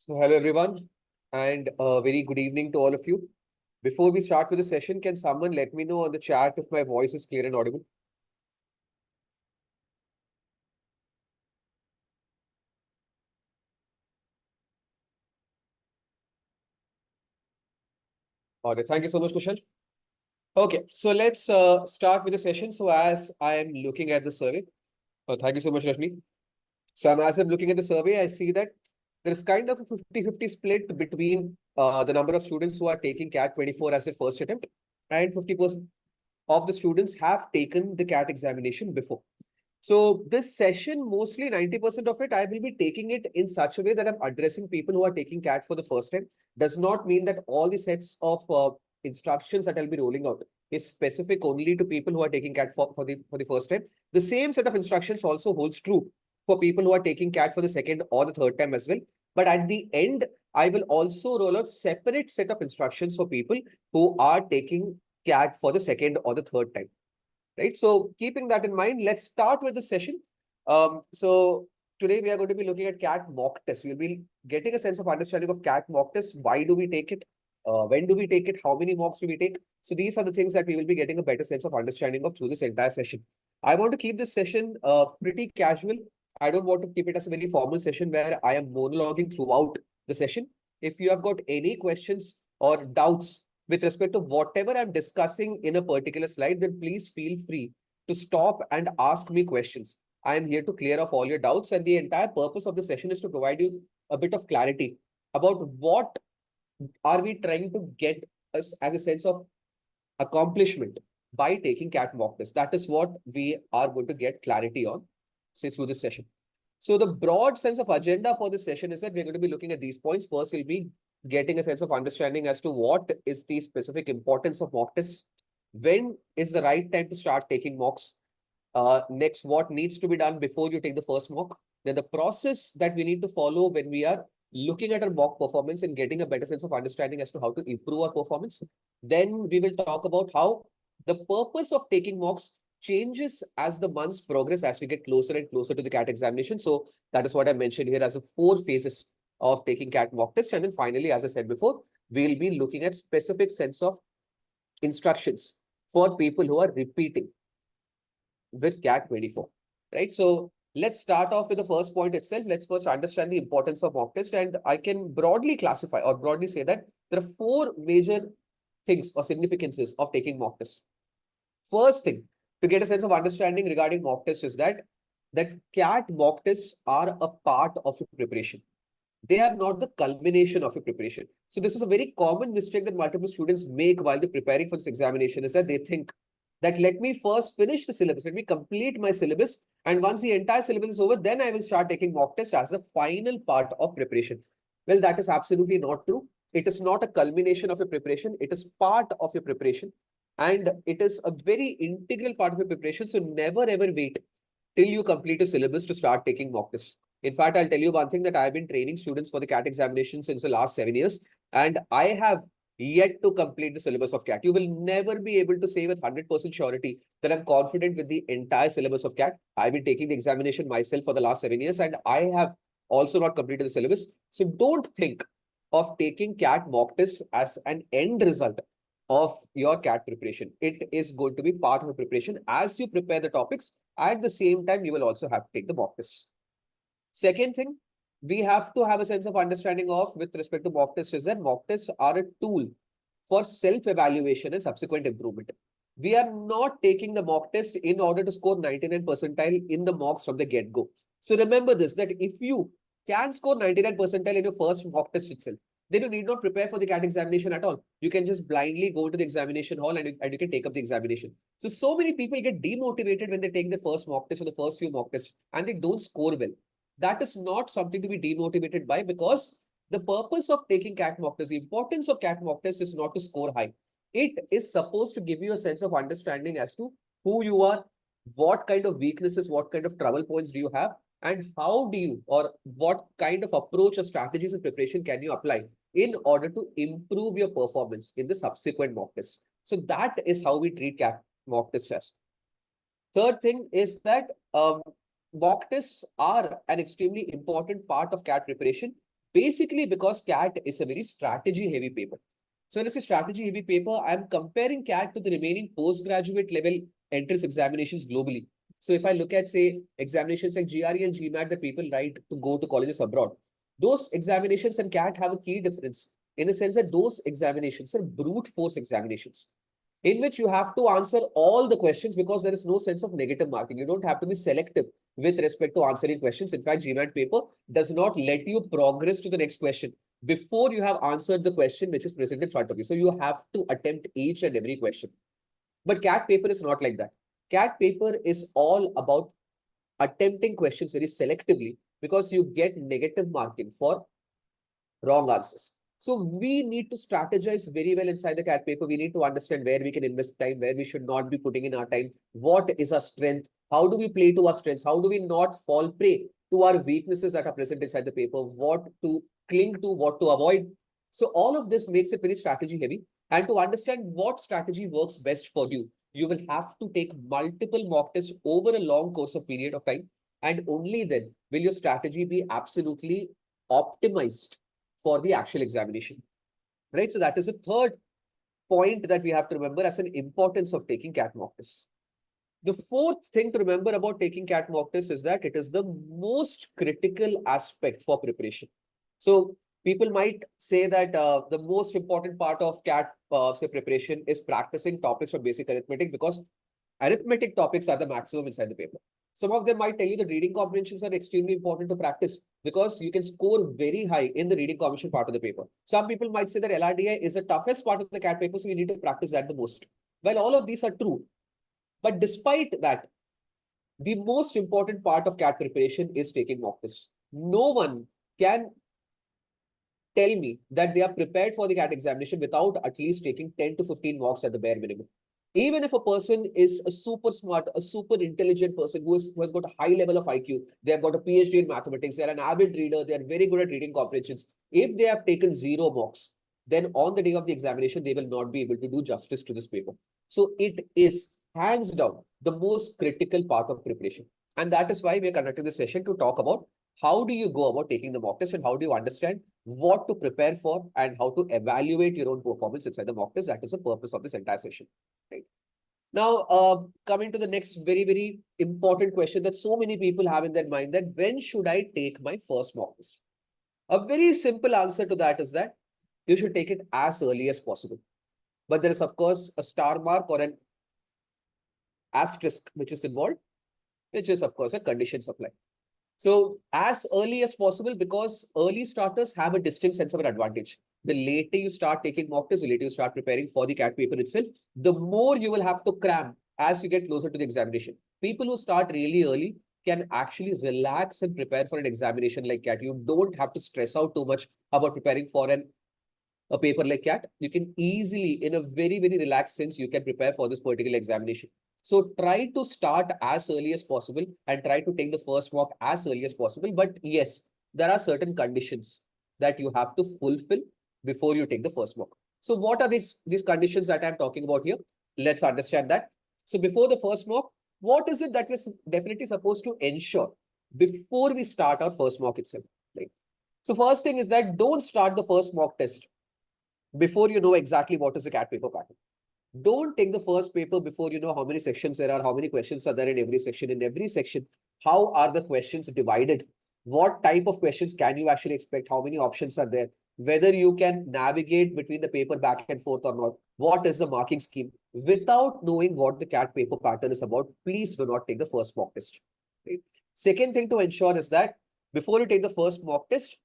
So hello everyone and a very good evening to all of you. Before we start with the session, can someone let me know on the chat if my voice is clear and audible? All right, thank you so much, Kushal. Okay, so let's start with the session. So as I am looking at the survey, thank you so much, Rashmi. So as I'm looking at the survey, I see that there is kind of a 50-50 split between the number of students who are taking CAT 24 as their first attempt, and 50% of the students have taken the CAT examination before. So this session, mostly 90% of it, I will be taking it in such a way that I'm addressing people who are taking CAT for the first time. Does not mean that all the sets of instructions that I'll be rolling out is specific only to people who are taking CAT for the first time. The same set of instructions also holds true for people who are taking CAT for the second or the third time as well. But at the end, I will also roll out separate set of instructions for people who are taking CAT for the second or the third time. Right. So keeping that in mind, let's start with the session. So today we are going to be looking at CAT mock test. We'll be getting a sense of understanding of CAT mock test. Why do we take it? When do we take it? How many mocks do we take? So these are the things that we will be getting a better sense of understanding of through this entire session. I want to keep this session pretty casual. I don't want to keep it as a very formal session where I am monologuing throughout the session. If you have got any questions or doubts with respect to whatever I'm discussing in a particular slide, then please feel free to stop and ask me questions. I am here to clear off all your doubts, and the entire purpose of the session is to provide you a bit of clarity about what are we trying to get us as a sense of accomplishment by taking CAT mock test. That is what we are going to get clarity on through this session. So the broad sense of agenda for this session is that we're going to be looking at these points. First, we'll be getting a sense of understanding as to what is the specific importance of mock tests. When is the right time to start taking mocks? Next, what needs to be done before you take the first mock? Then the process that we need to follow when we are looking at our mock performance and getting a better sense of understanding as to how to improve our performance. Then we will talk about how the purpose of taking mocks changes as the months progress, as we get closer and closer to the CAT examination. So that is what I mentioned here as the 4 phases of taking CAT mock test. And then finally, as I said before, we'll be looking at specific sense of instructions for people who are repeating with CAT 24, right? So let's start off with the first point itself. Let's first understand the importance of mock test. And I can broadly classify or broadly say that there are 4 major things or significances of taking mock test. First thing, to get a sense of understanding regarding mock tests is that CAT mock tests are a part of your preparation. They are not the culmination of your preparation. So this is a very common mistake that multiple students make while they're preparing for this examination, is that they think that let me first finish the syllabus, let me complete my syllabus, and once the entire syllabus is over, then I will start taking mock test as the final part of preparation. Well, that is absolutely not true. It is not a culmination of your preparation. It is part of your preparation. And it is a very integral part of your preparation. So never ever wait till you complete a syllabus to start taking mock tests. In fact, I'll tell you one thing, that I've been training students for the CAT examination since the last 7 years, and I have yet to complete the syllabus of CAT. You will never be able to say with 100% surety that I'm confident with the entire syllabus of CAT. I've been taking the examination myself for the last 7 years, and I have also not completed the syllabus. So don't think of taking CAT mock test as an end result of your CAT preparation. It is going to be part of the preparation. As you prepare the topics, at the same time, you will also have to take the mock tests. Second thing, we have to have a sense of understanding of with respect to mock tests is that mock tests are a tool for self-evaluation and subsequent improvement. We are not taking the mock test in order to score 99 percentile in the mocks from the get-go. So remember this, that if you can score 99 percentile in your first mock test itself, then you need not prepare for the CAT examination at all. You can just blindly go to the examination hall and you can take up the examination. So many people get demotivated when they take the first mock test or the first few mock tests and they don't score well. That is not something to be demotivated by, because the purpose of taking CAT mock test, the importance of CAT mock test is not to score high. It is supposed to give you a sense of understanding as to who you are, what kind of weaknesses, what kind of trouble points do you have, and how do you, or what kind of approach or strategies of preparation can you apply in order to improve your performance in the subsequent mock tests. So that is how we treat CAT mock test test. Third thing is that mock tests are an extremely important part of CAT preparation. Basically, because CAT is a very strategy heavy paper. So when I say strategy heavy paper, I'm comparing CAT to the remaining postgraduate level entrance examinations globally. So if I look at, say, examinations like GRE and GMAT that people write to go to colleges abroad, those examinations and CAT have a key difference in the sense that those examinations are brute force examinations in which you have to answer all the questions because there is no sense of negative marking. You don't have to be selective with respect to answering questions. In fact, GMAT paper does not let you progress to the next question before you have answered the question which is present in front of you. So you have to attempt each and every question. But CAT paper is not like that. CAT paper is all about attempting questions very selectively because you get negative marking for wrong answers. So we need to strategize very well inside the CAT paper. We need to understand where we can invest time, where we should not be putting in our time, what is our strength, how do we play to our strengths, how do we not fall prey to our weaknesses that are present inside the paper, what to cling to, what to avoid. So all of this makes it very strategy heavy. And to understand what strategy works best for you, you will have to take multiple mock tests over a long course of period of time. And only then will your strategy be absolutely optimized for the actual examination, right? So that is a third point that we have to remember as an importance of taking CAT mock tests. The fourth thing to remember about taking CAT mock tests is that it is the most critical aspect for preparation. So people might say that the most important part of CAT say preparation is practicing topics from basic arithmetic because arithmetic topics are the maximum inside the paper. Some of them might tell you that reading comprehensions are extremely important to practice because you can score very high in the reading comprehension part of the paper. Some people might say that LRDI is the toughest part of the CAT paper, so you need to practice that the most. Well, all of these are true. But despite that, the most important part of CAT preparation is taking mock tests. No one can tell me that they are prepared for the CAT examination without at least taking 10 to 15 mocks at the bare minimum. Even if a person is a super smart, a super intelligent person who has got a high level of IQ, they have got a PhD in mathematics, they are an avid reader, they are very good at reading comprehensions. If they have taken 0 mocks, then on the day of the examination, they will not be able to do justice to this paper. So it is hands down the most critical part of preparation. And that is why we are conducting this session to talk about how do you go about taking the mock test and how do you understand what to prepare for and how to evaluate your own performance inside the mock test. That is the purpose of this entire session. Right. Now, coming to the next very, very important question that so many people have in their mind, that when should I take my first mock test? A very simple answer to that is that you should take it as early as possible. But there is, of course, a star mark or an asterisk which is involved, which is, of course, a condition supply. So as early as possible, because early starters have a distinct sense of an advantage. The later you start taking mock tests, the later you start preparing for the CAT paper itself, the more you will have to cram as you get closer to the examination. People who start really early can actually relax and prepare for an examination like CAT. You don't have to stress out too much about preparing for a paper like CAT. You can easily, in a very, very relaxed sense, you can prepare for this particular examination. So try to start as early as possible and try to take the first mock as early as possible. But yes, there are certain conditions that you have to fulfill before you take the first mock. So what are these conditions that I'm talking about here? Let's understand that. So before the first mock, what is it that we're definitely supposed to ensure before we start our first mock itself? Right? So first thing is that don't start the first mock test before you know exactly what is the CAT paper pattern. Don't take the first paper before you know how many sections there are, how many questions are there in every section. In every section, how are the questions divided? What type of questions can you actually expect? How many options are there? Whether you can navigate between the paper back and forth or not. What is the marking scheme? Without knowing what the CAT paper pattern is about, please do not take the first mock test. Right? Second thing to ensure is that before you take the first mock test,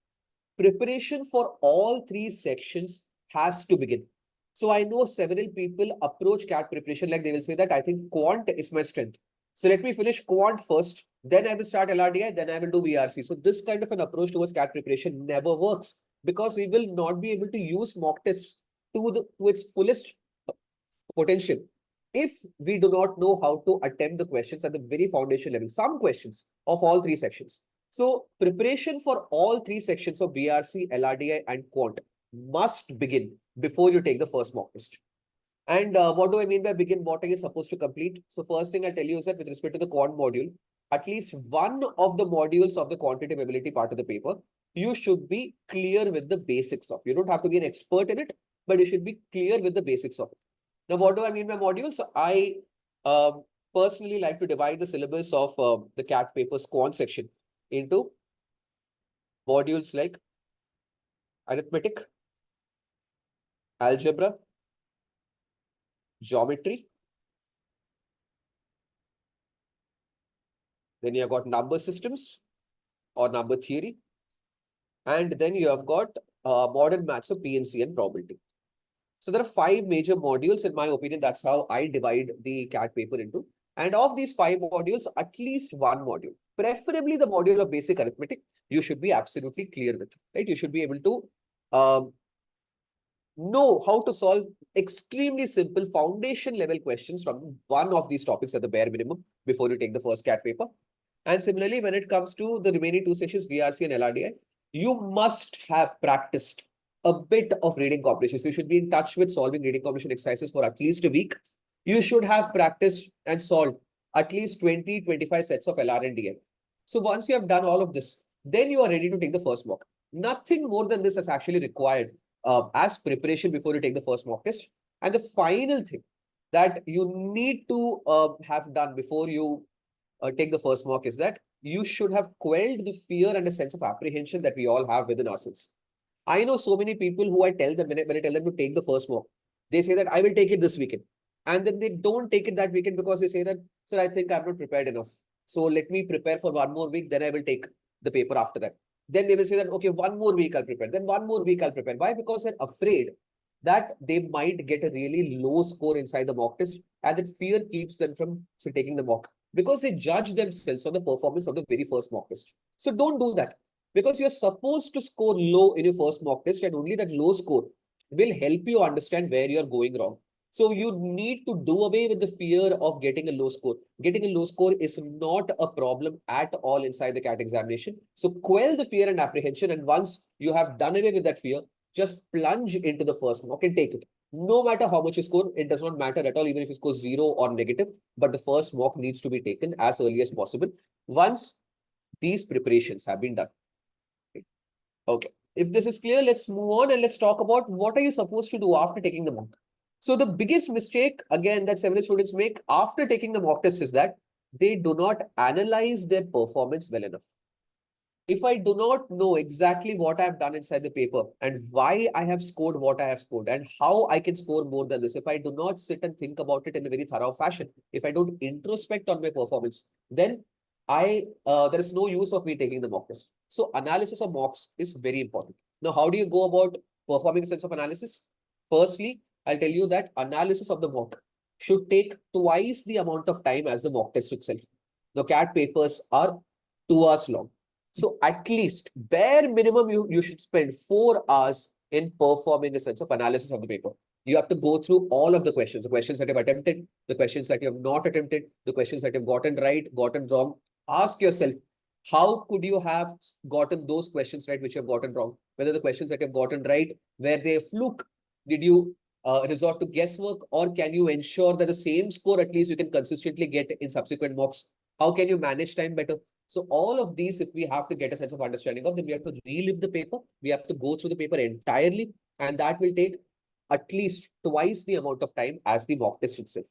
preparation for all 3 sections has to begin. So I know several people approach CAT preparation like they will say that I think quant is my strength. So let me finish quant first, then I will start LRDI, then I will do VRC. So this kind of an approach towards CAT preparation never works because we will not be able to use mock tests to its fullest potential if we do not know how to attempt the questions at the very foundation level, some questions of all 3 sections. So preparation for all 3 sections of VRC, LRDI and quant must begin before you take the first mock test. And what do I mean by begin? What are you supposed to complete? So first thing I'll tell you is that with respect to the quant module, at least one of the modules of the quantitative ability part of the paper, you should be clear with the basics of. You don't have to be an expert in it, but you should be clear with the basics of it. Now, what do I mean by modules? So I personally like to divide the syllabus of the CAT papers quant section into modules like arithmetic, algebra, geometry. Then you have got number systems or number theory. And then you have got modern maths of PNC and probability. So there are 5 major modules, in my opinion. That's how I divide the CAT paper into. And of these 5 modules, at least one module, preferably the module of basic arithmetic, you should be absolutely clear with, right? You should be able to know how to solve extremely simple foundation level questions from one of these topics at the bare minimum before you take the first CAT paper. And similarly, when it comes to the remaining 2 sections, VRC and LRDI, you must have practiced a bit of reading comprehension. So you should be in touch with solving reading comprehension exercises for at least a week. You should have practiced and solved at least 20-25 sets of LR and DI. So once you have done all of this, then you are ready to take the first mock. Nothing more than this is actually required as preparation before you take the first mock test. And the final thing that you need to have done before you take the first mock is that you should have quelled the fear and a sense of apprehension that we all have within ourselves. I know so many people who I tell them, when I tell them to take the first mock, they say that I will take it this weekend. And then they don't take it that weekend because they say that, sir, I think I'm not prepared enough. So let me prepare for 1 more week, then I will take the paper after that. Then they will say that, okay, 1 more week I'll prepare. Then 1 more week I'll prepare. Why? Because they're afraid that they might get a really low score inside the mock test, and that fear keeps them from taking the mock because they judge themselves on the performance of the very first mock test. So don't do that, because you're supposed to score low in your first mock test, and only that low score will help you understand where you're going wrong. So you need to do away with the fear of getting a low score. Getting a low score is not a problem at all inside the CAT examination. So quell the fear and apprehension, and once you have done away with that fear, just plunge into the first mock and take it. No matter how much you score, it does not matter at all, even if you score 0 or negative, but the first mock needs to be taken as early as possible once these preparations have been done. Okay, if this is clear, let's move on and let's talk about what are you supposed to do after taking the mock. So the biggest mistake, again, that several students make after taking the mock test is that they do not analyze their performance well enough. If I do not know exactly what I have done inside the paper and why I have scored what I have scored and how I can score more than this, if I do not sit and think about it in a very thorough fashion, if I don't introspect on my performance, then there is no use of me taking the mock test. So analysis of mocks is very important. Now, how do you go about performing a sense of analysis? Firstly, I'll tell you that analysis of the mock should take twice the amount of time as the mock test itself. The CAT papers are 2 hours long. So at least bare minimum, you should spend 4 hours in performing a sense of analysis of the paper. You have to go through all of the questions that you've attempted, the questions that you have not attempted, the questions that you've gotten right, gotten wrong. Ask yourself, how could you have gotten those questions right which you have gotten wrong? Whether the questions that you've gotten right, were they a fluke? Did you resort to guesswork, or can you ensure that the same score at least you can consistently get in subsequent mocks? How can you manage time better? So all of these, if we have to get a sense of understanding of, then we have to relive the paper. We have to go through the paper entirely, and that will take at least twice the amount of time as the mock test itself.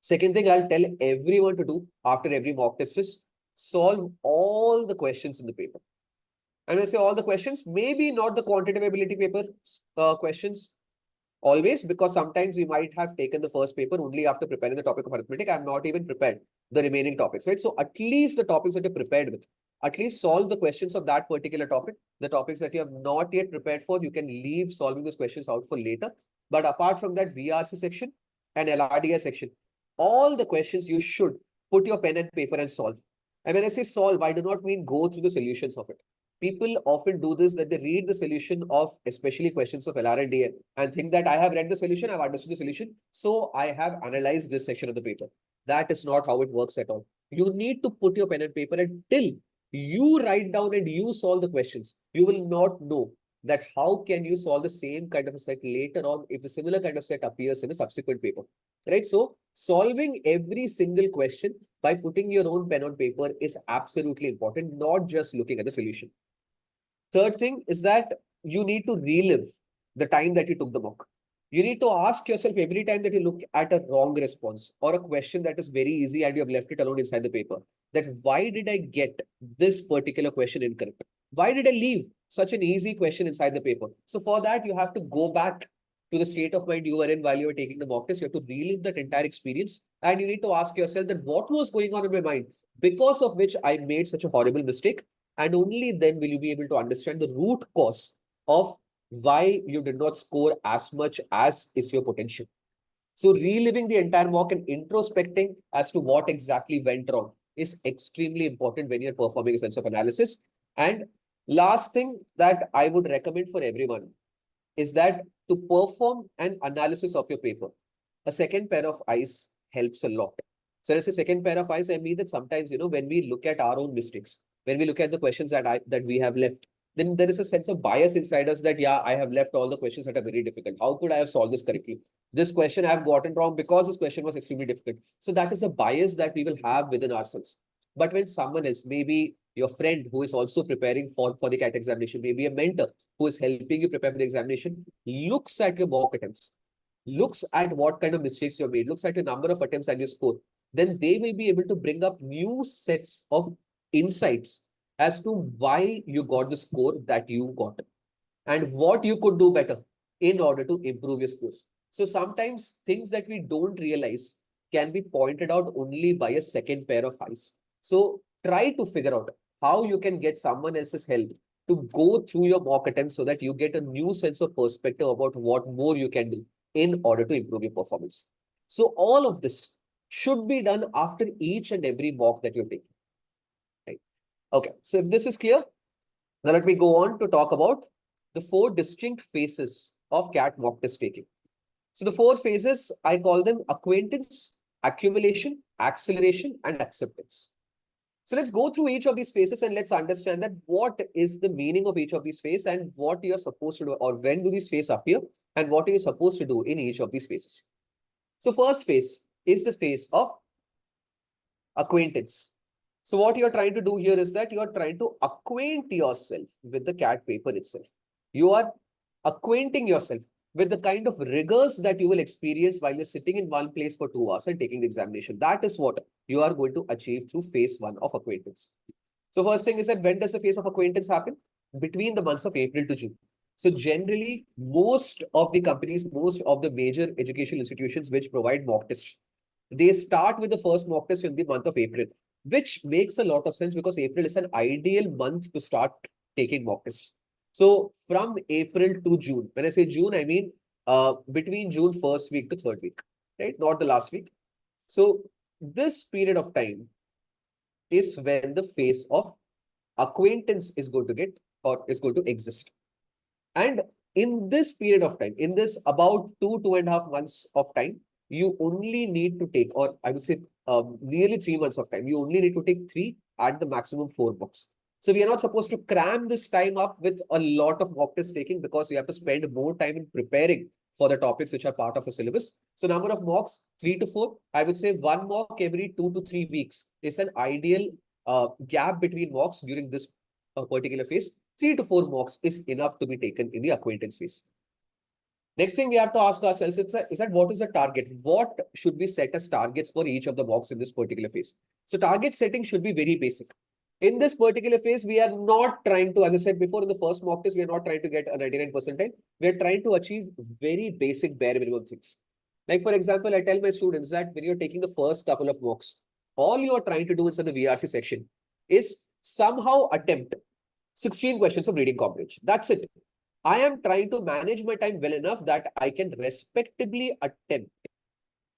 Second thing I'll tell everyone to do after every mock test is solve all the questions in the paper. And when I say all the questions, maybe not the quantitative ability paper questions always, because sometimes we might have taken the first paper only after preparing the topic of arithmetic. I'm not even prepared the remaining topics, right? So at least the topics that you're prepared with, at least solve the questions of that particular topic. The topics that you have not yet prepared for, you can leave solving those questions out for later. But apart from that, VRC section and LRDI section, all the questions you should put your pen and paper and solve. And when I say solve, I do not mean go through the solutions of it. People often do this, that they read the solution of especially questions of LR and DA and think that I have read the solution, I've understood the solution, so I have analyzed this section of the paper. That is not how it works at all. You need to put your pen and paper, and till you write down and you solve the questions, you will not know that how can you solve the same kind of a set later on if the similar kind of set appears in a subsequent paper, right? So solving every single question by putting your own pen on paper is absolutely important, not just looking at the solution. Third thing is that you need to relive the time that you took the mock. You need to ask yourself every time that you look at a wrong response or a question that is very easy and you have left it alone inside the paper, that why did I get this particular question incorrect? Why did I leave such an easy question inside the paper? So for that, you have to go back to the state of mind you were in while you were taking the mock test. You have to relive that entire experience and you need to ask yourself that what was going on in my mind because of which I made such a horrible mistake. And only then will you be able to understand the root cause of why you did not score as much as is your potential. So reliving the entire mock and introspecting as to what exactly went wrong is extremely important when you're performing a sense of analysis. And last thing that I would recommend for everyone is that to perform an analysis of your paper, a second pair of eyes helps a lot. So let's say second pair of eyes, I mean that sometimes, when we look at our own mistakes, when we look at the questions that we have left, then there is a sense of bias inside us that, yeah, I have left all the questions that are very difficult. How could I have solved this correctly? This question I have gotten wrong because this question was extremely difficult. So that is a bias that we will have within ourselves. But when someone else, maybe your friend who is also preparing for the CAT examination, maybe a mentor who is helping you prepare for the examination, looks at your mock attempts, looks at what kind of mistakes you have made, looks at the number of attempts and your score, then they will be able to bring up new sets of insights as to why you got the score that you got and what you could do better in order to improve your scores. So sometimes things that we don't realize can be pointed out only by a second pair of eyes. So try to figure out how you can get someone else's help to go through your mock attempts so that you get a new sense of perspective about what more you can do in order to improve your performance. So all of this should be done after each and every mock that you're taking. Right? Okay, so if this is clear, now let me go on to talk about the 4 distinct phases of CAT mock test taking. So the 4 phases, I call them acquaintance, accumulation, acceleration, and acceptance. So let's go through each of these phases and let's understand that what is the meaning of each of these phases and what you're supposed to do, or when do these phases appear and what are you supposed to do in each of these phases. So first phase is the phase of acquaintance. So what you're trying to do here is that you're trying to acquaint yourself with the CAT paper itself. You are acquainting yourself with the kind of rigors that you will experience while you're sitting in one place for 2 hours and taking the examination. That is what you are going to achieve through phase 1 of acquaintance. So first thing is that when does the phase of acquaintance happen? Between the months of April to June. So generally, most of the companies, most of the major educational institutions which provide mock tests, they start with the first mock test in the month of April, which makes a lot of sense because April is an ideal month to start taking mock tests. So from April to June, when I say June, I mean between June first week to third week, right? Not the last week. So this period of time is when the phase of acquaintance is going to get or is going to exist. And in this period of time, in this about 2.5 months of time, you only need to take, or I would say nearly 3 months of time, you only need to take 3 at the maximum 4 mocks. So we are not supposed to cram this time up with a lot of mock test taking because you have to spend more time in preparing for the topics which are part of a syllabus. So number of mocks, 3 to 4. I would say 1 mock every 2 to 3 weeks is an ideal gap between mocks during this particular phase. 3 to 4 mocks is enough to be taken in the acquaintance phase. Next thing we have to ask ourselves is that what is the target? What should we set as targets for each of the mocks in this particular phase? So target setting should be very basic. In this particular phase, we are not trying to, as I said before, in the first mock test, we are not trying to get a 99 percentile. We are trying to achieve very basic bare minimum things. Like for example, I tell my students that when you're taking the first couple of mocks, all you are trying to do inside the VRC section is somehow attempt 16 questions of reading comprehension. That's it. I am trying to manage my time well enough that I can respectably attempt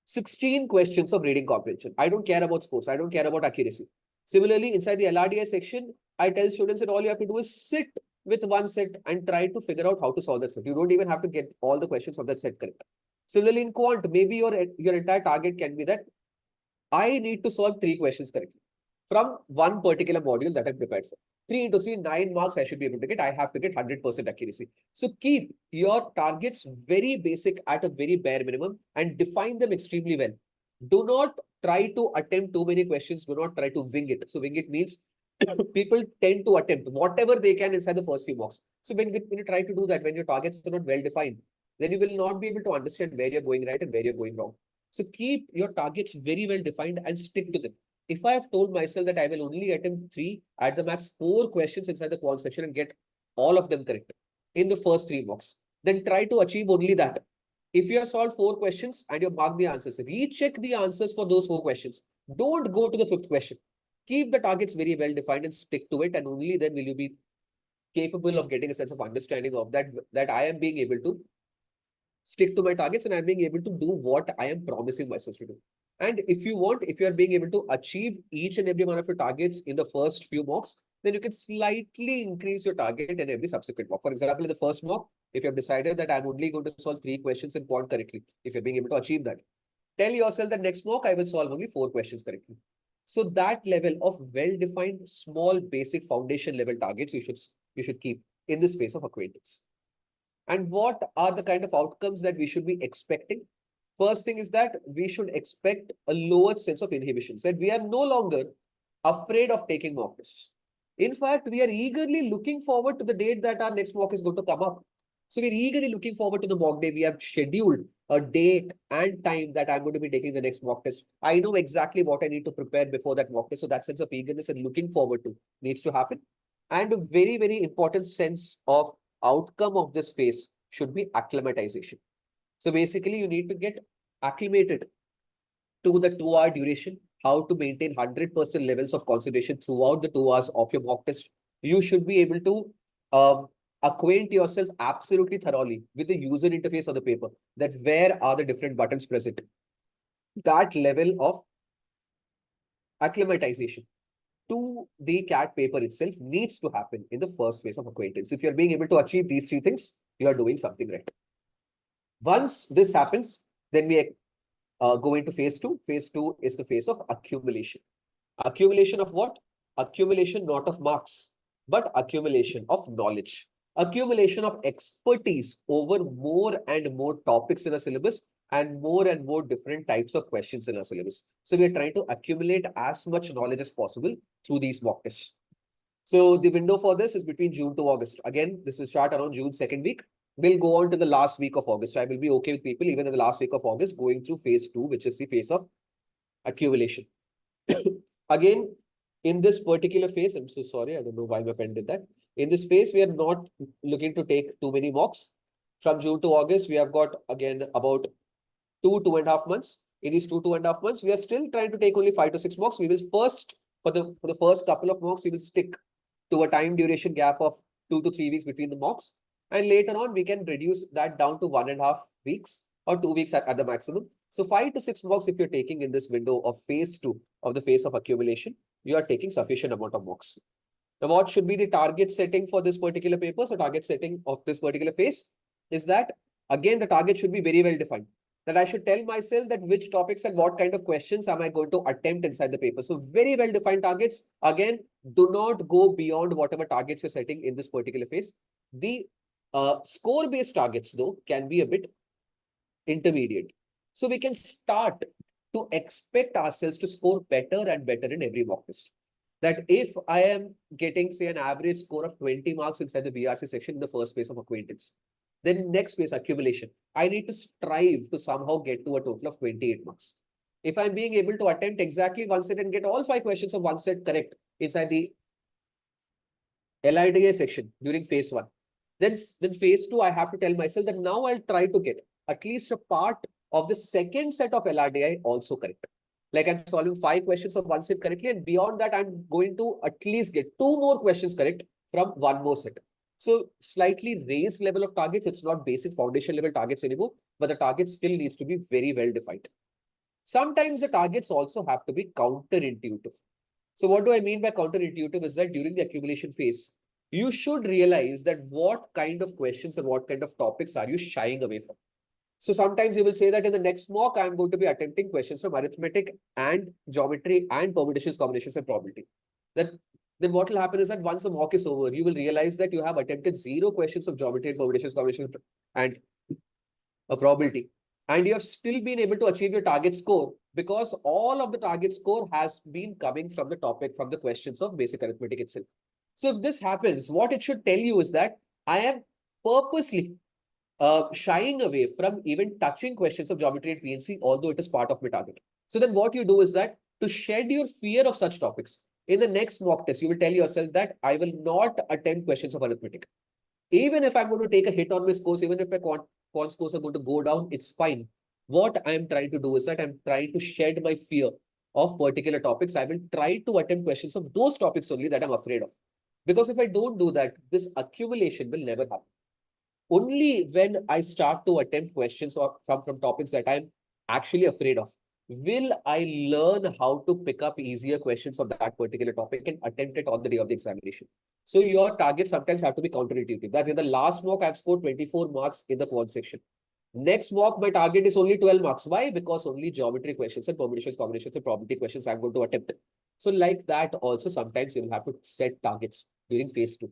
16 questions of reading comprehension. I don't care about scores. I don't care about accuracy. Similarly, inside the LRDI section, I tell students that all you have to do is sit with one set and try to figure out how to solve that set. You don't even have to get all the questions of that set correct. Similarly, in quant, maybe your entire target can be that I need to solve 3 questions correctly from one particular module that I'm prepared for. 3 into 3, 9 marks I should be able to get. I have to get 100% accuracy. So keep your targets very basic at a very bare minimum and define them extremely well. Do not try to attempt too many questions. Do not try to wing it. So wing it means people tend to attempt whatever they can inside the first few mocks. So when you try to do that, when your targets are not well defined, then you will not be able to understand where you're going right and where you're going wrong. So keep your targets very well defined and stick to them. If I have told myself that I will only attempt 3, at the max 4 questions inside the quant section and get all of them correct in the first 3 mocks, then try to achieve only that. If you have solved 4 questions and you mark the answers, recheck the answers for those 4 questions. Don't go to the 5th question. Keep the targets very well defined and stick to it, and only then will you be capable of getting a sense of understanding of that I am being able to stick to my targets and I'm being able to do what I am promising myself to do. And if you are being able to achieve each and every one of your targets in the first few mocks, then you can slightly increase your target in every subsequent mock. For example, in the first mock, if you have decided that I'm only going to solve 3 questions in quant correctly, if you're being able to achieve that, tell yourself that next mock I will solve only 4 questions correctly. So that level of well-defined, small, basic foundation level targets you should keep in this phase of acquaintance. And what are the kind of outcomes that we should be expecting? First thing is that we should expect a lower sense of inhibitions, that we are no longer afraid of taking mock tests. In fact, we are eagerly looking forward to the date that our next mock is going to come up. So we're eagerly looking forward to the mock day. We have scheduled a date and time that I'm going to be taking the next mock test. I know exactly what I need to prepare before that mock test. So that sense of eagerness and looking forward to needs to happen. And a very, very important sense of outcome of this phase should be acclimatization. So basically, you need to get acclimated to the 2-hour duration, how to maintain 100% levels of concentration throughout the 2 hours of your mock test. You should be able to acquaint yourself absolutely thoroughly with the user interface of the paper, that where are the different buttons present. That level of acclimatization to the CAT paper itself needs to happen in the first phase of acquaintance. If you're being able to achieve these 3 things, you are doing something right. Once this happens, then we go into phase 2. Phase 2 is the phase of accumulation. Accumulation of what? Accumulation not of marks, but accumulation of knowledge. Accumulation of expertise over more and more topics in a syllabus and more different types of questions in our syllabus. So we're trying to accumulate as much knowledge as possible through these mock tests. So the window for this is between June to August. Again, this will start around June 2nd week. We'll go on to the last week of August. I will be okay with people even in the last week of August going through phase 2, which is the phase of accumulation. Again, in this particular phase, I'm so sorry, I don't know why my pen did that. In this phase, we are not looking to take too many mocks. From June to August, we have got again about 2.5 months. In these 2.5 months, we are still trying to take only 5 to 6 mocks. We will first, for the first couple of mocks, we will stick to a time duration gap of 2 to 3 weeks between the mocks. And later on, we can reduce that down to 1.5 weeks or 2 weeks at the maximum. So 5 to 6 mocks, if you're taking in this window of phase 2 of the phase of accumulation, you are taking sufficient amount of mocks. Now, what should be the target setting for this particular paper? So target setting of this particular phase is that, again, the target should be very well defined. That I should tell myself that which topics and what kind of questions am I going to attempt inside the paper. So very well defined targets. Again, do not go beyond whatever targets you're setting in this particular phase. The score-based targets, though, can be a bit intermediate. So we can start to expect ourselves to score better and better in every mock test. That if I am getting, say, an average score of 20 marks inside the BRC section in the first phase of acquaintance, then next phase, accumulation, I need to strive to somehow get to a total of 28 marks. If I'm being able to attempt exactly one set and get all 5 questions of one set correct inside the LIDA section during phase 1, then phase 2, I have to tell myself that now I'll try to get at least a part of the second set of LRDI also correct. Like I'm solving 5 questions of one set correctly, and beyond that, I'm going to at least get 2 more questions correct from 1 more set. So slightly raised level of targets. It's not basic foundation level targets anymore, but the target still needs to be very well defined. Sometimes the targets also have to be counterintuitive. So what do I mean by counterintuitive is that during the accumulation phase, you should realize that what kind of questions and what kind of topics are you shying away from. So sometimes you will say that in the next mock, I'm going to be attempting questions from arithmetic and geometry and permutations, combinations, and probability. Then what will happen is that once the mock is over, you will realize that you have attempted 0 questions of geometry and permutations, combinations, and a probability. and you have still been able to achieve your target score because all of the target score has been coming from the topic, from the questions of basic arithmetic itself. So if this happens, what it should tell you is that I am purposely shying away from even touching questions of geometry and PNC, although it is part of my target. So then what you do is that to shed your fear of such topics, in the next mock test, you will tell yourself that I will not attempt questions of arithmetic. Even if I'm going to take a hit on my scores, even if my quant scores are going to go down, it's fine. What I'm trying to do is that I'm trying to shed my fear of particular topics. I will try to attempt questions of those topics only that I'm afraid of. Because if I don't do that, this accumulation will never happen. Only when I start to attempt questions or from topics that I'm actually afraid of, will I learn how to pick up easier questions of that particular topic and attempt it on the day of the examination. So your targets sometimes have to be counterintuitive. That in the last mock, I've scored 24 marks in the quant section. Next mock, my target is only 12 marks. Why? Because only geometry questions and permutations, combinations, and probability questions I'm going to attempt. So like that also, sometimes you will have to set targets during phase 2.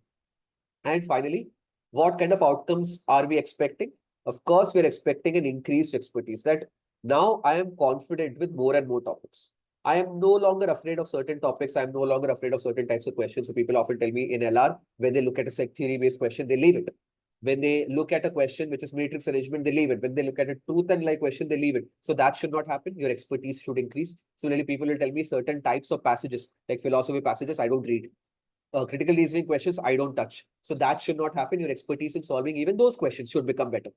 And finally, what kind of outcomes are we expecting? Of course, we're expecting an increased expertise, that now I am confident with more and more topics. I am no longer afraid of certain topics. I'm no longer afraid of certain types of questions. So people often tell me in LR, when they look at a set theory-based question, they leave it. When they look at a question which is matrix arrangement, they leave it. When they look at a truth and lie question, they leave it. So that should not happen. Your expertise should increase. Similarly, people will tell me certain types of passages, like philosophy passages, I don't read. Critical reasoning questions, I don't touch. So that should not happen. Your expertise in solving even those questions should become better.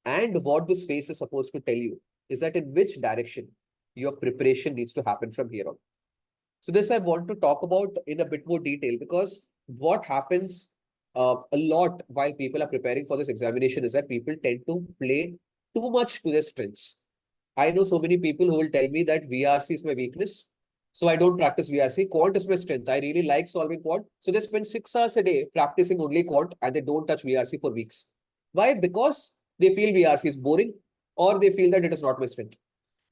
And what this phase is supposed to tell you is that in which direction your preparation needs to happen from here on. So this I want to talk about in a bit more detail, because what happens a lot while people are preparing for this examination is that people tend to play too much to their strengths. I know so many people who will tell me that VRC is my weakness, so I don't practice VRC. Quant is my strength. I really like solving quant. So they spend 6 hours a day practicing only quant and they don't touch VRC for weeks. Why? Because they feel VRC is boring, or they feel that it is not my strength.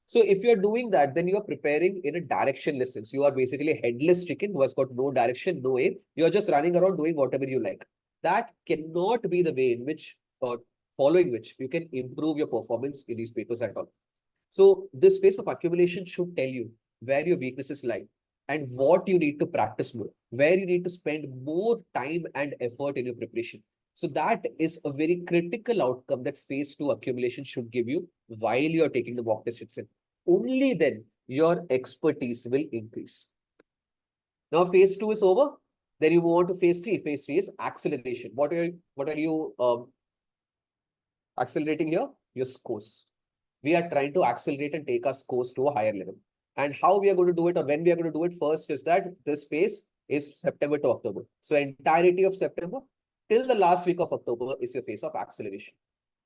So if you're doing that, then you are preparing in a directionless sense. You are basically a headless chicken who has got no direction, no aim. You're just running around doing whatever you like. That cannot be the way in which, following which, you can improve your performance in these papers at all. So this phase of accumulation should tell you where your weaknesses lie and what you need to practice more, where you need to spend more time and effort in your preparation. So that is a very critical outcome that phase 2 accumulation should give you while you're taking the mock test itself. Only then your expertise will increase. Now phase 2 is over. Then you move on to phase 3. Phase 3 is acceleration. What are you accelerating here? Your scores. We are trying to accelerate and take our scores to a higher level. And how we are going to do it, or when we are going to do it, first is that this phase is September to October. So entirety of September till the last week of October is your phase of acceleration.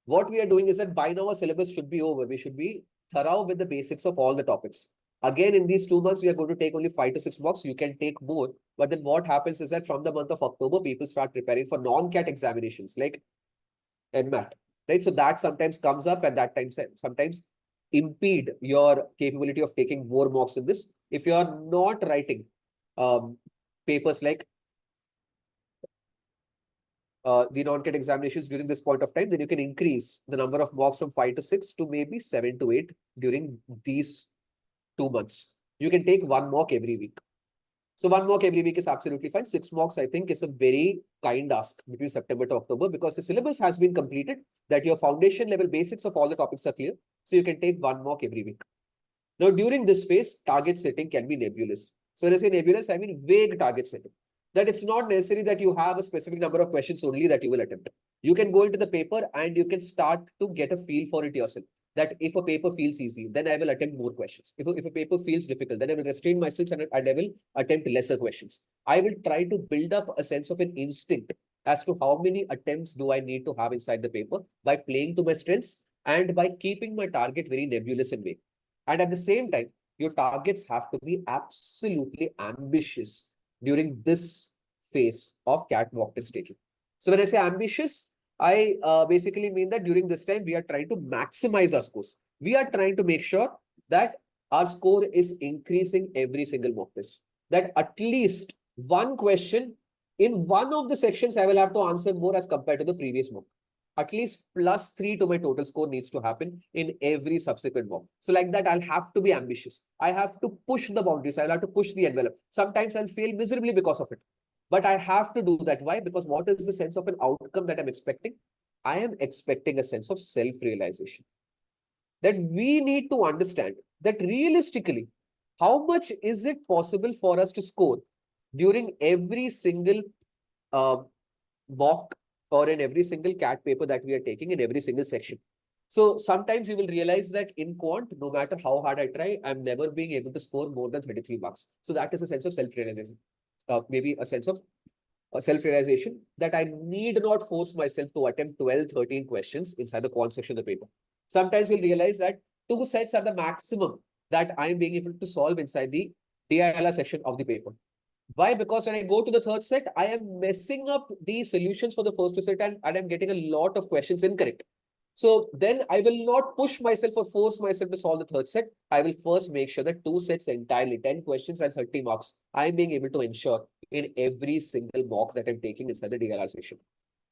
What we are doing is that by now our syllabus should be over. We should be thorough with the basics of all the topics. Again, in these 2 months, we are going to take only 5 to 6 mocks. You can take more. But then what happens is that from the month of October, people start preparing for non-CAT examinations like NMAT. Right? So that sometimes comes up, and that time sometimes impede your capability of taking more mocks in this. If you are not writing papers like the non-CAT examinations during this point of time, then you can increase the number of mocks from 5 to 6 to maybe 7 to 8 during these 2 months. You can take 1 mock every week. So 1 mock every week is absolutely fine. 6 mocks, I think, is a very kind ask between September to October, because the syllabus has been completed, that your foundation level basics of all the topics are clear. So you can take 1 mock every week. Now, during this phase, target setting can be nebulous. So when I say nebulous, I mean vague target setting. That it's not necessary that you have a specific number of questions only that you will attempt. You can go into the paper and you can start to get a feel for it yourself. That if a paper feels easy, then I will attempt more questions. If a paper feels difficult, then I will restrain myself and I will attempt lesser questions. I will try to build up a sense of an instinct as to how many attempts do I need to have inside the paper by playing to my strengths and by keeping my target very nebulous in way. And at the same time, your targets have to be absolutely ambitious during this phase of CAT mock test taking. So when I say ambitious, I basically mean that during this time, we are trying to maximize our scores. We are trying to make sure that our score is increasing every single mock test. That at least one question in one of the sections, I will have to answer more as compared to the previous mock. at least +3 to my total score needs to happen in every subsequent mock. So like that, I'll have to be ambitious. I have to push the boundaries. I'll have to push the envelope. Sometimes I'll fail miserably because of it. But I have to do that. Why? Because what is the sense of an outcome that I'm expecting? I am expecting a sense of self-realization. That we need to understand that realistically, how much is it possible for us to score during every single mock or in every single CAT paper that we are taking in every single section. So sometimes you will realize that in quant, no matter how hard I try, I'm never being able to score more than 33 marks. So that is a sense of self-realization. Maybe a sense of self-realization that I need not force myself to attempt 12, 13 questions inside the quant section of the paper. Sometimes you'll realize that 2 sets are the maximum that I'm being able to solve inside the DILR section of the paper. Why? Because when I go to the third set, I am messing up the solutions for the first 2 sets and I'm getting a lot of questions incorrect. So then I will not push myself or force myself to solve the third set. I will first make sure that 2 sets entirely, 10 questions and 30 marks, I'm being able to ensure in every single mock that I'm taking inside the DLR session.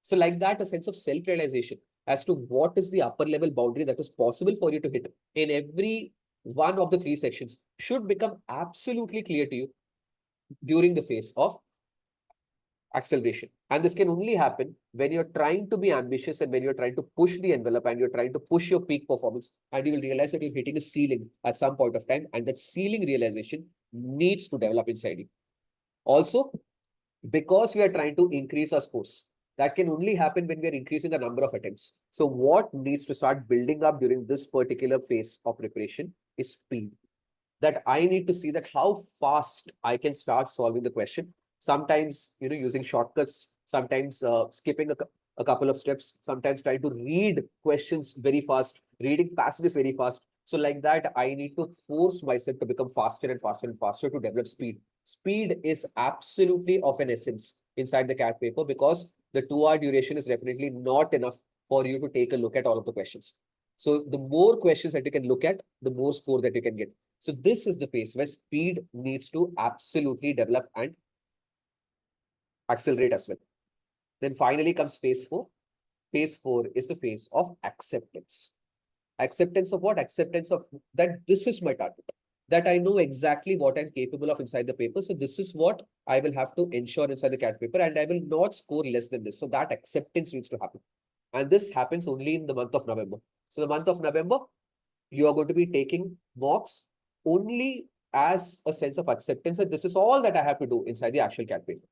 So like that, a sense of self-realization as to what is the upper level boundary that is possible for you to hit in every one of the 3 sections should become absolutely clear to you during the phase of acceleration. And this can only happen when you're trying to be ambitious and when you're trying to push the envelope and you're trying to push your peak performance, and you will realize that you're hitting a ceiling at some point of time, and that ceiling realization needs to develop inside you. Also, because we are trying to increase our scores, that can only happen when we are increasing the number of attempts. So what needs to start building up during this particular phase of preparation is speed. That I need to see that how fast I can start solving the question. Sometimes, using shortcuts, sometimes skipping a couple of steps, sometimes trying to read questions very fast, reading passages very fast. So like that, I need to force myself to become faster and faster and faster to develop speed. Speed is absolutely of an essence inside the CAT paper because the 2-hour duration is definitely not enough for you to take a look at all of the questions. So the more questions that you can look at, the more score that you can get. So this is the phase where speed needs to absolutely develop and accelerate as well. Then finally comes phase 4. Phase 4 is the phase of acceptance. Acceptance of what? Acceptance of that this is my target. That I know exactly what I'm capable of inside the paper. So this is what I will have to ensure inside the CAT paper, and I will not score less than this. So that acceptance needs to happen. And this happens only in the month of November. So the month of November, you are going to be taking mocks only as a sense of acceptance that this is all that I have to do inside the actual CAT paper.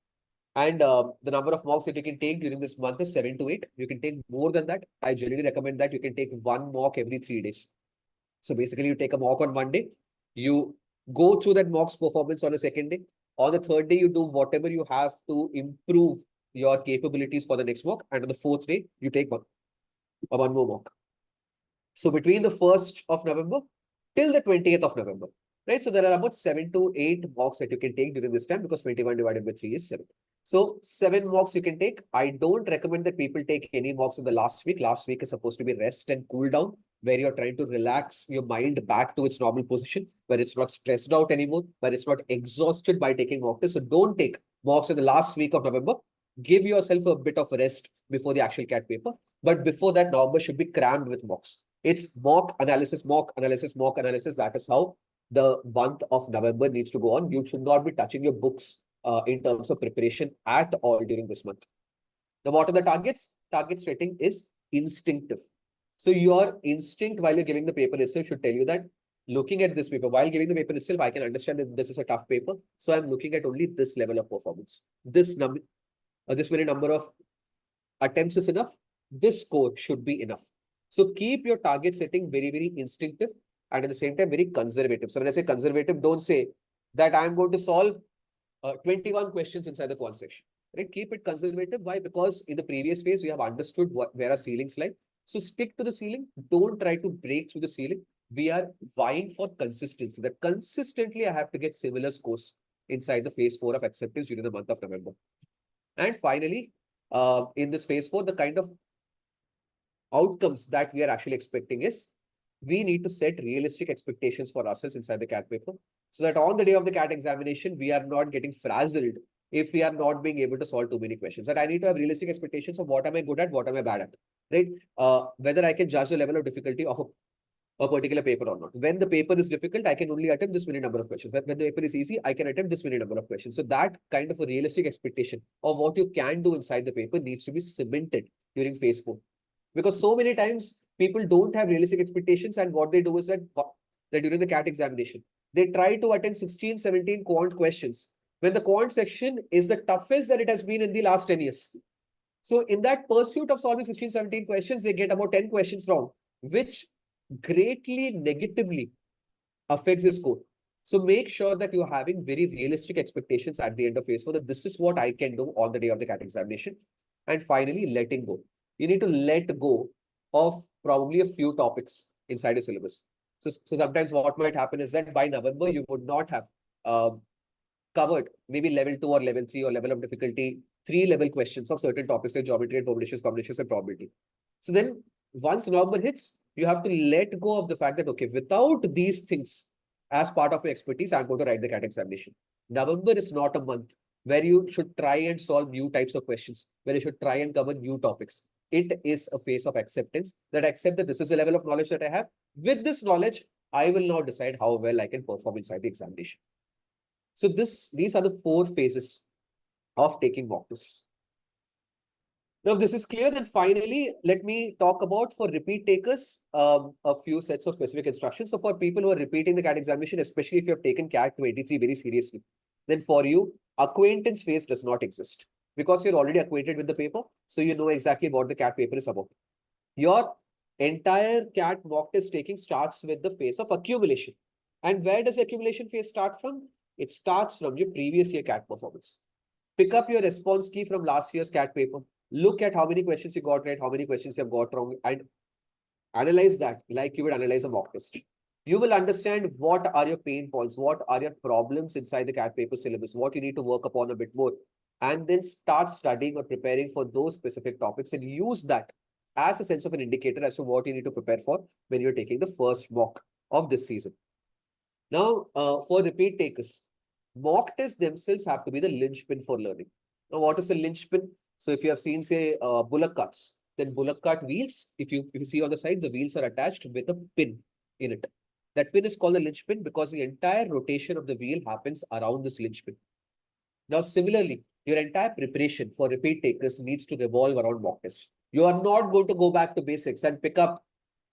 And the number of mocks that you can take during this month is 7 to 8. You can take more than that. I generally recommend that you can take 1 mock every 3 days. So basically, you take a mock on one day, you go through that mock's performance on a second day. On the third day, you do whatever you have to improve your capabilities for the next mock. And on the fourth day, you take one more mock. So between the 1st of November till the 20th of November, right? So there are about 7 to 8 mocks that you can take during this time because 21 divided by 3 is 7. So 7 mocks you can take. I don't recommend that people take any mocks in the last week. Last week is supposed to be rest and cool down, where you're trying to relax your mind back to its normal position, where it's not stressed out anymore, where it's not exhausted by taking mock tests. So don't take mocks in the last week of November. Give yourself a bit of rest before the actual CAT paper. But before that, November should be crammed with mocks. It's mock analysis, mock analysis, mock analysis. That is how the month of November needs to go on. You should not be touching your books in terms of preparation at all during this month. Now, what are the targets? Target setting is instinctive. So your instinct while you're giving the paper itself should tell you that looking at this paper, while giving the paper itself, I can understand that this is a tough paper. So I'm looking at only this level of performance. This many number of attempts is enough. This score should be enough. So keep your target setting very, very instinctive and at the same time very conservative. So when I say conservative, don't say that I'm going to solve 21 questions inside the quant section. Right? Keep it conservative. Why? Because in the previous phase, we have understood where our ceilings lie. So stick to the ceiling. Don't try to break through the ceiling. We are vying for consistency. That consistently I have to get similar scores inside the phase 4 of acceptance during the month of November. And finally, in this phase 4, the kind of outcomes that we are actually expecting is we need to set realistic expectations for ourselves inside the CAT paper so that on the day of the CAT examination, we are not getting frazzled if we are not being able to solve too many questions. That I need to have realistic expectations of what am I good at, what am I bad at, right? Whether I can judge the level of difficulty of a particular paper or not. When the paper is difficult, I can only attempt this many number of questions. When the paper is easy, I can attempt this many number of questions. So that kind of a realistic expectation of what you can do inside the paper needs to be cemented during phase 4. Because so many times people don't have realistic expectations, and what they do is that during the CAT examination, they try to attempt 16, 17 quant questions when the quant section is the toughest that it has been in the last 10 years. So in that pursuit of solving 16, 17 questions, they get about 10 questions wrong, which greatly negatively affects the score. So make sure that you're having very realistic expectations at the end of phase 4, that this is what I can do on the day of the CAT examination. And finally, letting go. You need to let go of probably a few topics inside a syllabus. So sometimes what might happen is that by November, you would not have covered maybe level 2 or level 3 or level of difficulty 3 level questions of certain topics like geometry and combinations, combinations and probability. So then once November hits, you have to let go of the fact that, okay, without these things as part of your expertise, I'm going to write the CAT examination. November is not a month where you should try and solve new types of questions, where you should try and cover new topics. It is a phase of acceptance, that I accept that this is the level of knowledge that I have. With this knowledge, I will now decide how well I can perform inside the examination. So these are the 4 phases of taking mock tests. Now, if this is clear, then finally, let me talk about, for repeat takers, a few sets of specific instructions. So for people who are repeating the CAT examination, especially if you have taken CAT 23 very seriously, then for you, acquaintance phase does not exist, because you're already acquainted with the paper. So you know exactly what the CAT paper is about. Your entire CAT mock test taking starts with the phase of accumulation. And where does the accumulation phase start from? It starts from your previous year CAT performance. Pick up your response key from last year's CAT paper. Look at how many questions you got right, how many questions you have got wrong, and analyze that like you would analyze a mock test. You will understand what are your pain points, what are your problems inside the CAT paper syllabus, what you need to work upon a bit more, and then start studying or preparing for those specific topics, and use that as a sense of an indicator as to what you need to prepare for when you're taking the first mock of this season. Now, for repeat takers, mock tests themselves have to be the linchpin for learning. Now, what is a linchpin? So if you have seen, say, bullock carts, then bullock cart wheels, if you see on the side, the wheels are attached with a pin in it. That pin is called a linchpin because the entire rotation of the wheel happens around this linchpin. Now, similarly, your entire preparation for repeat takers needs to revolve around mock tests. You are not going to go back to basics and pick up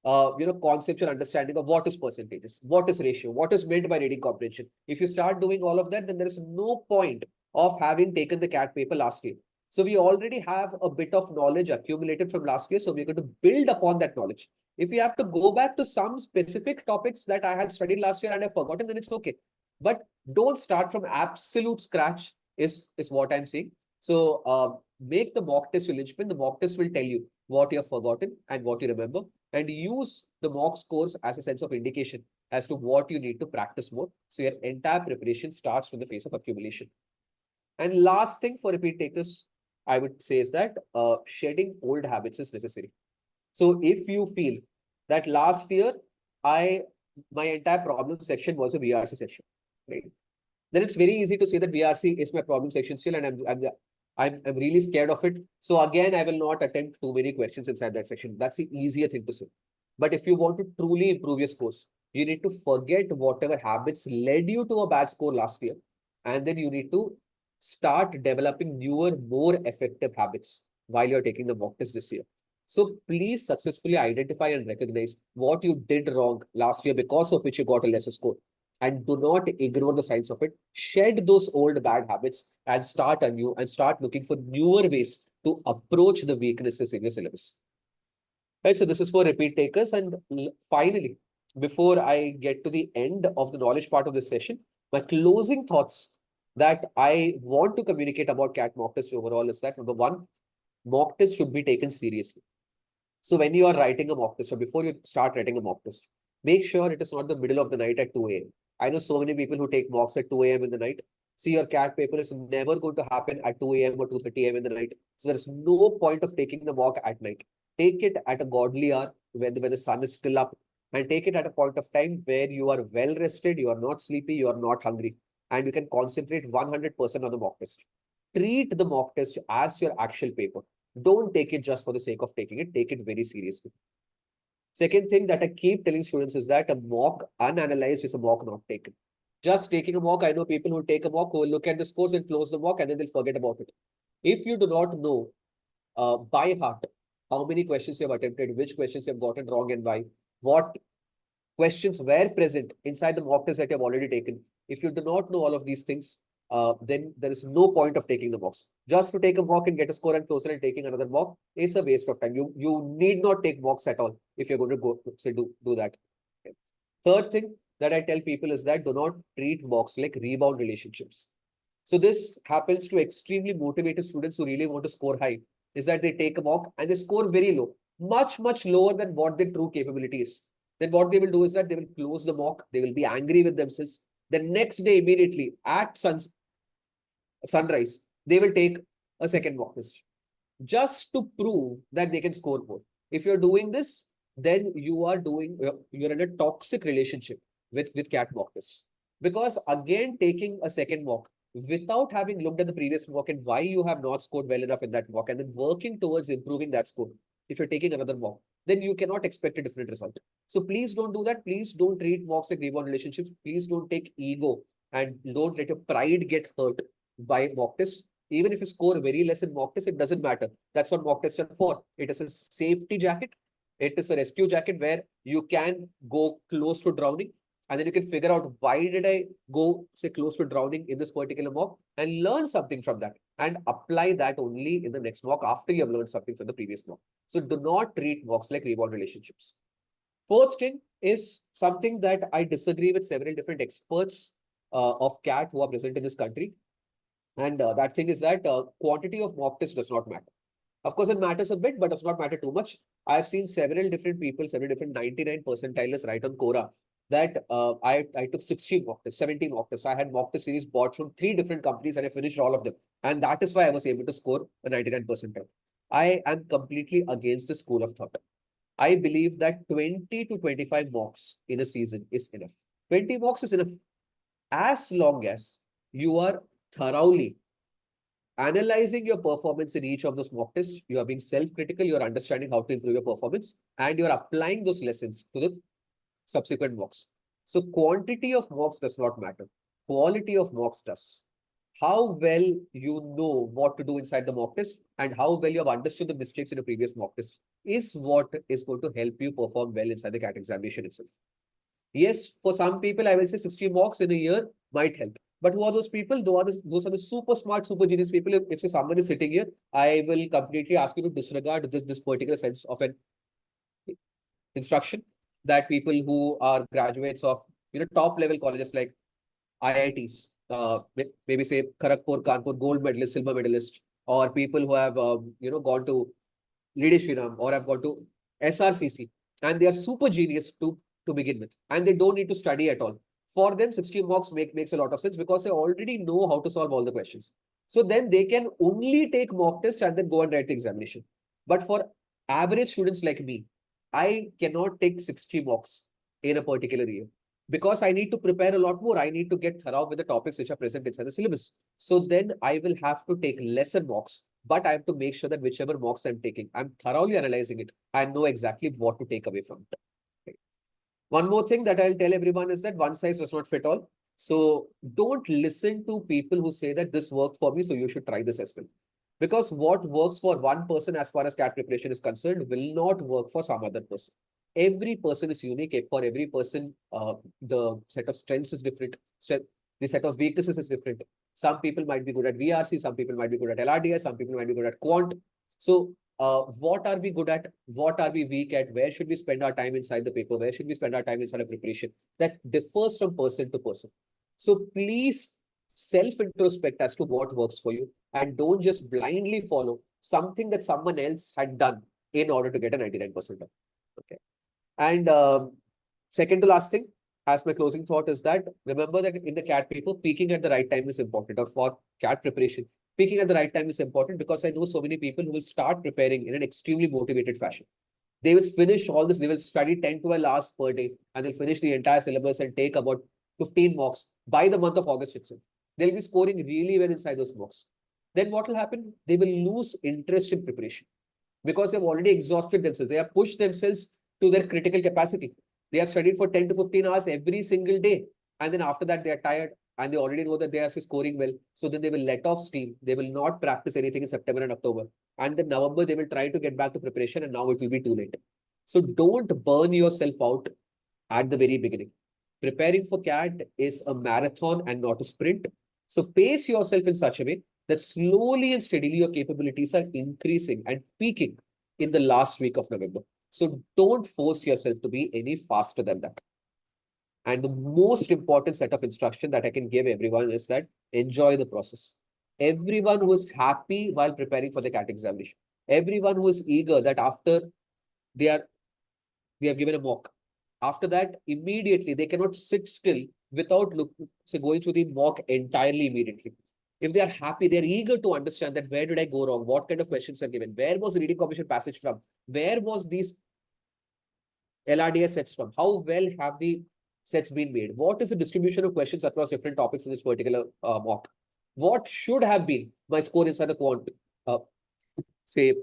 conceptual understanding of what is percentages, what is ratio, what is meant by reading comprehension. If you start doing all of that, then there is no point of having taken the CAT paper last year. So we already have a bit of knowledge accumulated from last year. So we're going to build upon that knowledge. If we have to go back to some specific topics that I had studied last year and I've forgotten, then it's okay. But don't start from absolute scratch is what I'm saying. So make the mock test your linchpin. The mock test will tell you what you have forgotten and what you remember, and use the mock scores as a sense of indication as to what you need to practice more. So your entire preparation starts from the phase of accumulation. And last thing for repeat takers, I would say, is that shedding old habits is necessary. So if you feel that last year, my entire problem section was a VRC section, right? Then it's very easy to say that VRC is my problem section still, and I'm really scared of it. So again, I will not attempt too many questions inside that section. That's the easier thing to say. But if you want to truly improve your scores, you need to forget whatever habits led you to a bad score last year. And then you need to start developing newer, more effective habits while you're taking the mock test this year. So please successfully identify and recognize what you did wrong last year because of which you got a lesser score. And do not ignore the signs of it. Shed those old bad habits and start anew and start looking for newer ways to approach the weaknesses in your syllabus. Right, so this is for repeat takers. And finally, before I get to the end of the knowledge part of this session, my closing thoughts that I want to communicate about CAT mock test overall is that, number one, mock test should be taken seriously. So when you are writing a mock test, or before you start writing a mock test, make sure it is not the middle of the night at 2 a.m. I know so many people who take mocks at 2 a.m. in the night. See, your CAT paper is never going to happen at 2 a.m. or 2:30 a.m. in the night. So there is no point of taking the mock at night. Take it at a godly hour when the sun is still up, and take it at a point of time where you are well rested, you are not sleepy, you are not hungry, and you can concentrate 100% on the mock test. treat the mock test as your actual paper. Don't take it just for the sake of taking it. Take it very seriously. Second thing that I keep telling students is that a mock unanalyzed is a mock not taken. Just taking a mock, I know people who take a mock who will look at the scores and close the mock and then they'll forget about it. If you do not know by heart how many questions you have attempted, which questions you have gotten wrong and why, what questions were present inside the mock test that you have already taken. If you do not know all of these things, then there is no point of taking the mocks. Just to take a mock and get a score and close it and taking another mock is a waste of time. You need not take mocks at all if you're going to go say do that. Okay. Third thing that I tell people is that do not treat mocks like rebound relationships. So this happens to extremely motivated students who really want to score high, is that they take a mock and they score very low, much lower than what their true capability is. Then what they will do is that they will close the mock, they will be angry with themselves. The next day, immediately at sunrise, they will take a second mock test just to prove that they can score more. If you're doing this, then you're in a toxic relationship with CAT mock tests. Because again, taking a second mock without having looked at the previous mock and why you have not scored well enough in that mock and then working towards improving that score. If you're taking another mock, then you cannot expect a different result. So please don't do that. Please don't treat mocks like rebound relationships. Please don't take ego and don't let your pride get hurt by mock tests. Even if you score very less in mock tests, it doesn't matter. That's what mock tests are for. It is a safety jacket. It is a rescue jacket where you can go close to drowning. And then you can figure out why did I go, say, close to drowning in this particular mock and learn something from that and apply that only in the next mock after you have learned something from the previous mock. So do not treat mocks like rebound relationships. Fourth thing is something that I disagree with several different experts of CAT who are present in this country. And that thing is that quantity of mock tests does not matter. Of course, it matters a bit, but does not matter too much. I've seen several different people, several different 99 percentiles write on Quora that I took 16 mock tests, 17 mock tests. I had mock test series bought from 3 different companies and I finished all of them. And that is why I was able to score a 99 percentile. I am completely against the school of thought. I believe that 20 to 25 mocks in a season is enough. 20 mocks is enough. As long as you are thoroughly analyzing your performance in each of those mock tests, you are being self-critical, you are understanding how to improve your performance, and you are applying those lessons to the subsequent mocks. So quantity of mocks does not matter. Quality of mocks does. How well you know what to do inside the mock test and how well you have understood the mistakes in the previous mock test is what is going to help you perform well inside the CAT examination itself. Yes, for some people, I will say 60 mocks in a year might help. But who are those people? Those are the super smart, super genius people. If say someone is sitting here, I will completely ask you to disregard this particular sense of an instruction that people who are graduates of top level colleges like IITs, maybe say Kharagpur, Kanpur, gold medalist, silver medalist, or people who have gone to Lady Shriram or have gone to SRCC, and they are super genius to begin with, and they don't need to study at all. For them, 60 mocks makes a lot of sense because they already know how to solve all the questions. So then they can only take mock test and then go and write the examination. But for average students like me, I cannot take 60 mocks in a particular year because I need to prepare a lot more. I need to get thorough with the topics which are present inside the syllabus. So then I will have to take lesser mocks, but I have to make sure that whichever mocks I'm taking, I'm thoroughly analyzing it. I know exactly what to take away from it. Okay. One more thing that I'll tell everyone is that one size does not fit all. So don't listen to people who say that this worked for me, so you should try this as well. Because what works for one person as far as CAT preparation is concerned will not work for some other person. Every person is unique. For every person, the set of strengths is different. The set of weaknesses is different. Some people might be good at VRC, some people might be good at LRDI, some people might be good at quant. So what are we good at? What are we weak at? Where should we spend our time inside the paper? Where should we spend our time inside of preparation? That differs from person to person. So please self-introspect as to what works for you and don't just blindly follow something that someone else had done in order to get a 99%. Okay. And second to last thing, as my closing thought is that remember that in the CAT paper, peaking at the right time is important, or for CAT preparation, peaking at the right time is important because I know so many people who will start preparing in an extremely motivated fashion. They will finish all this, they will study 10 to 12 hours per day and they'll finish the entire syllabus and take about 15 mocks by the month of August itself. They'll be scoring really well inside those mocks. then what will happen? They will lose interest in preparation because they've already exhausted themselves. They have pushed themselves to their critical capacity. They have studied for 10 to 15 hours every single day. And then after that, they are tired and they already know that they are scoring well. So then they will let off steam. They will not practice anything in September and October. And then November, they will try to get back to preparation and now it will be too late. So don't burn yourself out at the very beginning. Preparing for CAT is a marathon and not a sprint. So pace yourself in such a way that slowly and steadily your capabilities are increasing and peaking in the last week of November. So don't force yourself to be any faster than that. And the most important set of instruction that I can give everyone is that enjoy the process. Everyone who is happy while preparing for the CAT examination, everyone who is eager that after they have given a mock, after that, immediately they cannot sit still without going through the mock entirely immediately. If they are happy, they're eager to understand that where did I go wrong? What kind of questions were given? Where was the reading comprehension passage from? Where was these LRDS sets from? How well have the sets been made? What is the distribution of questions across different topics in this particular mock? What should have been my score inside the quant, say,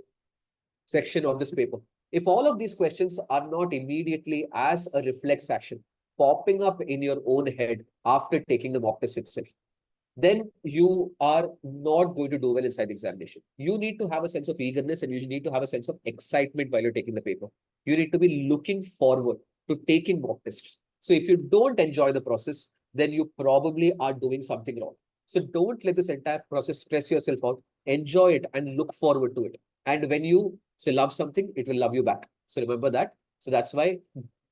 section of this paper? If all of these questions are not immediately as a reflex action popping up in your own head after taking the mock test itself, then you are not going to do well inside the examination. You need to have a sense of eagerness and you need to have a sense of excitement while you're taking the paper. You need to be looking forward to taking mock tests. So if you don't enjoy the process, then you probably are doing something wrong. So don't let this entire process stress yourself out. Enjoy it and look forward to it. And when you say love something, it will love you back. So remember that. So that's why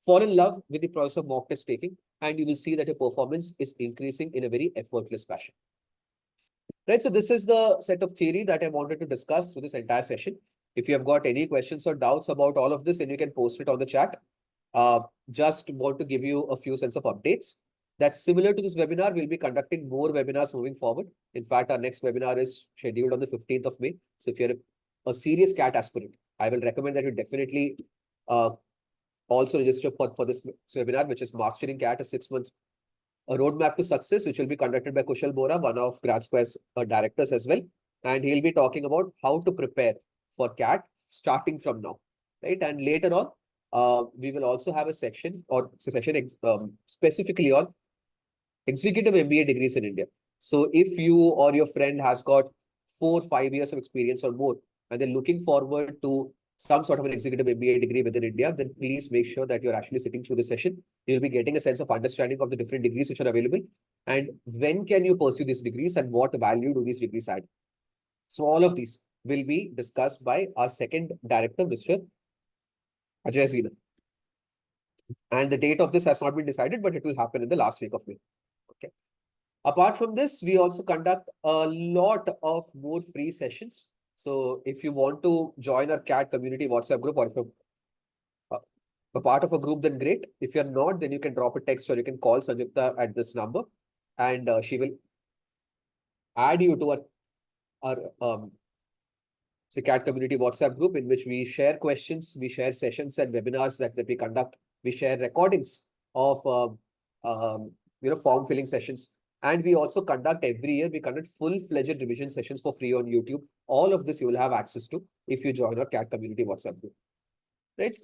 fall in love with the process of mock test taking, and you will see that your performance is increasing in a very effortless fashion. Right, so this is the set of theory that I wanted to discuss through this entire session. If you have got any questions or doubts about all of this, then you can post it on the chat. Just want to give you a few sense of updates. That's similar to this webinar. We'll be conducting more webinars moving forward. In fact, our next webinar is scheduled on the 15th of May. So if you're a serious CAT aspirant, I will recommend that you definitely also register for this webinar, which is Mastering CAT, a 6-month roadmap to success, which will be conducted by Kushal Bora, one of GradSquare's directors as well. And he'll be talking about how to prepare for CAT starting from now, right? And later on, we will also have a section specifically on executive MBA degrees in India. So if you or your friend has got 4 or 5 years of experience or more, and they're looking forward to some sort of an executive MBA degree within India, then please make sure that you're actually sitting through the session. You'll be getting a sense of understanding of the different degrees which are available and when can you pursue these degrees and what value do these degrees add. So all of these will be discussed by our second director, Mr. Ajay Zina. And the date of this has not been decided, but it will happen in the last week of May. Okay. Apart from this, we also conduct a lot of more free sessions. So if you want to join our CAT community WhatsApp group, or if you're a part of a group, then great. If you're not, then you can drop a text or you can call Sanjukta at this number and she will add you to our CAT community WhatsApp group in which we share questions, we share sessions and webinars that we conduct. We share recordings of form filling sessions. And we also conduct every year, we conduct full-fledged revision sessions for free on YouTube. All of this you will have access to if you join our CAT community WhatsApp group. Right?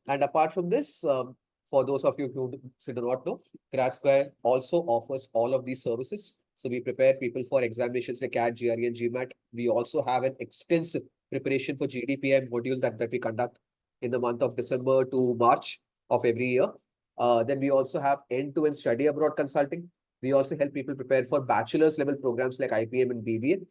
And apart from this, for those of you who do not know, GradSquare also offers all of these services. So we prepare people for examinations like CAT, GRE, and GMAT. We also have an extensive preparation for GDPI module that we conduct in the month of December to March of every year. Then we also have end-to-end study abroad consulting. We also help people prepare for bachelor's level programs like IPM and BBA.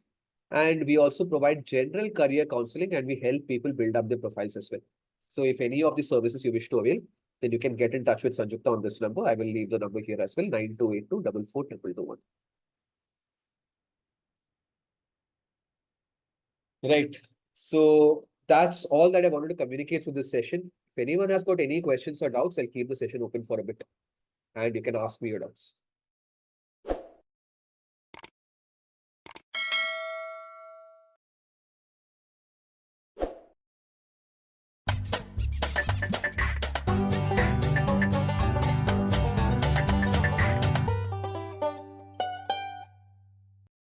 And we also provide general career counseling and we help people build up their profiles as well. So if any of the services you wish to avail, then you can get in touch with Sanjukta on this number. I will leave the number here as well, 9282442221. Right. So that's all that I wanted to communicate through this session. If anyone has got any questions or doubts, I'll keep the session open for a bit and you can ask me your doubts.